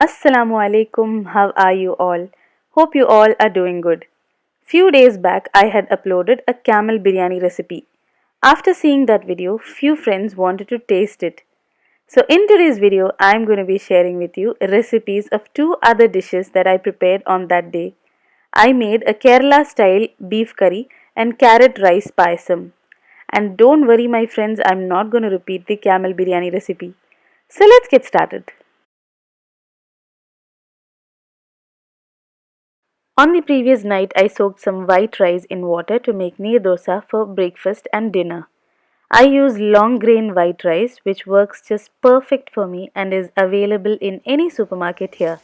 Assalaamualaikum, how are you all? Hope you all are doing good. Few days back I had uploaded a Camel Biryani recipe. After seeing that video, few friends wanted to taste it. So in today's video, I am going to be sharing with you recipes of two other dishes that I prepared on that day. I made a Kerala style beef curry and carrot rice payasam. And don't worry my friends, I'm not going to repeat the Camel Biryani recipe. So let's get started. On the previous night, I soaked some white rice in water to make neer dosa for breakfast and dinner. I use long grain white rice, which works just perfect for me and is available in any supermarket here.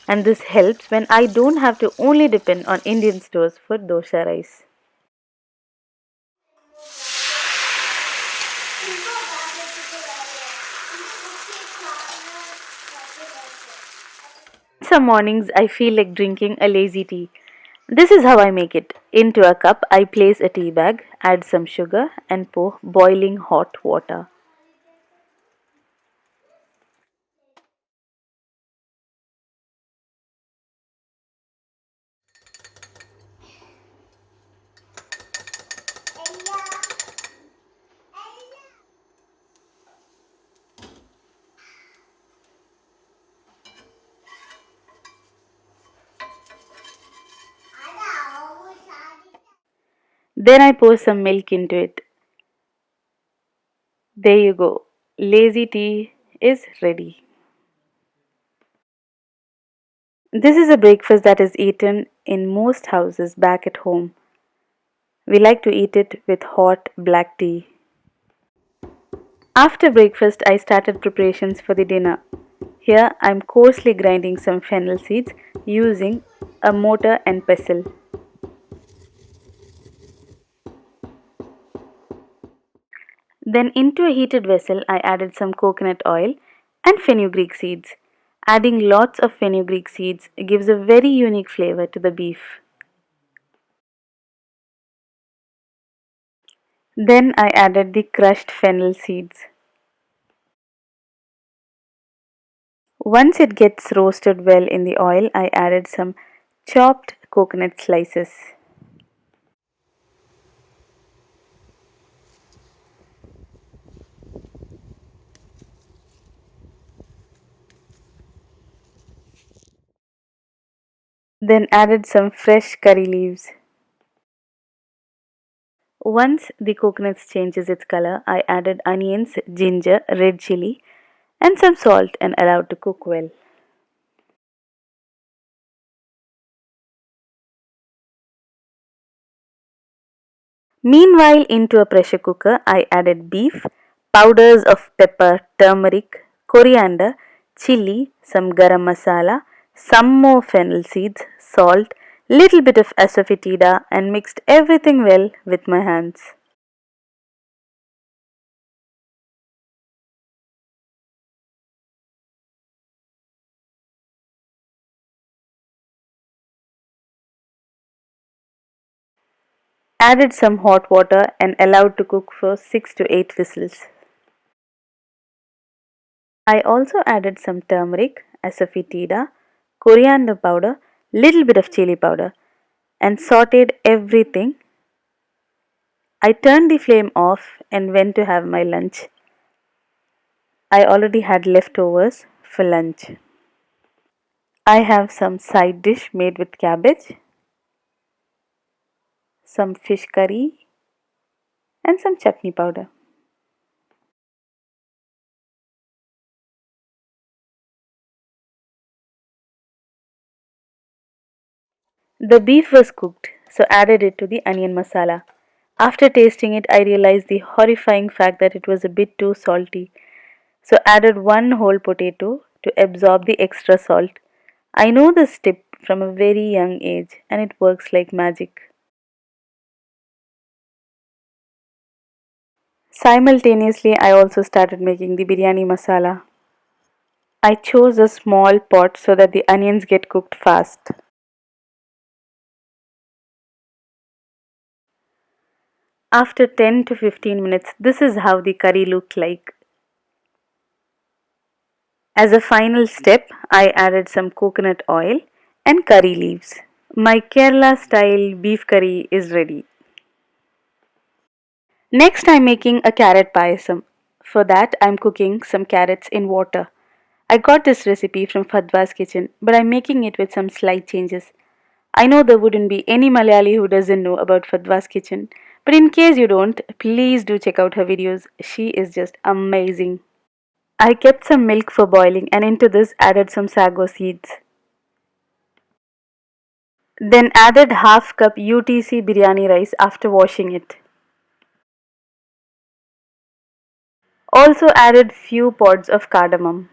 And this helps when I don't have to only depend on Indian stores for dosa rice. Some mornings I feel like drinking a lazy tea. This is how I make it. Into a cup, I place a tea bag, add some sugar, and pour boiling hot water. Then I pour some milk into it. There you go. Lazy tea is ready. This is a breakfast that is eaten in most houses back at home. We like to eat it with hot black tea. After breakfast, I started preparations for the dinner. Here, I'm coarsely grinding some fennel seeds using a mortar and pestle. Then, into a heated vessel, I added some coconut oil and fenugreek seeds. Adding lots of fenugreek seeds gives a very unique flavor to the beef. Then I added the crushed fennel seeds. Once it gets roasted well in the oil, I added some chopped coconut slices. Then added some fresh curry leaves. Once the coconut changes its color, I added onions, ginger, red chili, and some salt and allowed to cook well. Meanwhile, into a pressure cooker, I added beef, powders of pepper, turmeric, coriander, chili, some garam masala, some more fennel seeds, salt, little bit of asafoetida, and mixed everything well with my hands. Added some hot water and allowed to cook for 6 to 8 whistles. I also added some turmeric, asafoetida, coriander powder, little bit of chili powder, and sauteed everything. I turned the flame off and went to have my lunch. I already had leftovers for lunch. I have some side dish made with cabbage, some fish curry, and some chutney powder. The beef was cooked, so added it to the onion masala. After tasting it, I realized the horrifying fact that it was a bit too salty, so added one whole potato to absorb the extra salt. I know this tip from a very young age and it works like magic. Simultaneously, I also started making the biryani masala. I chose a small pot so that the onions get cooked fast. After 10 to 15 minutes, this is how the curry looked like. As a final step, I added some coconut oil and curry leaves. My Kerala style beef curry is ready. Next, I'm making a carrot payasam. For that, I'm cooking some carrots in water. I got this recipe from Fadwa's kitchen, but I'm making it with some slight changes. I know there wouldn't be any Malayali who doesn't know about Fadwa's kitchen, but in case you don't, please do check out her videos. She is just amazing. I kept some milk for boiling and into this added some sago seeds. Then added half cup UTC biryani rice after washing it. Also added few pods of cardamom.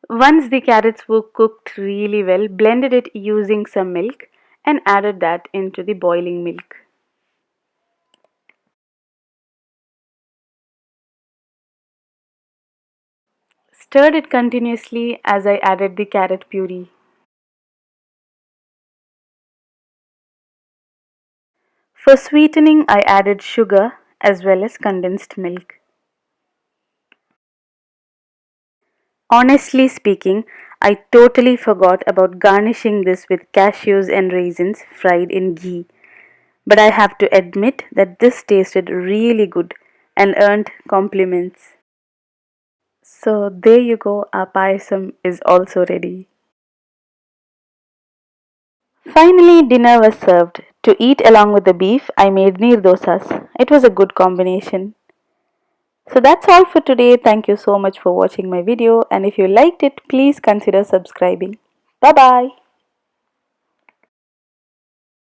Once the carrots were cooked really well, blended it using some milk and added that into the boiling milk. Stirred it continuously as I added the carrot puree. For sweetening, I added sugar as well as condensed milk. Honestly speaking, I totally forgot about garnishing this with cashews and raisins fried in ghee. But I have to admit that this tasted really good and earned compliments. So there you go, our payasam is also ready. Finally, dinner was served. To eat along with the beef, I made neer dosas. It was a good combination. So that's all for today. Thank you so much for watching my video, and if you liked it, please consider subscribing. Bye bye.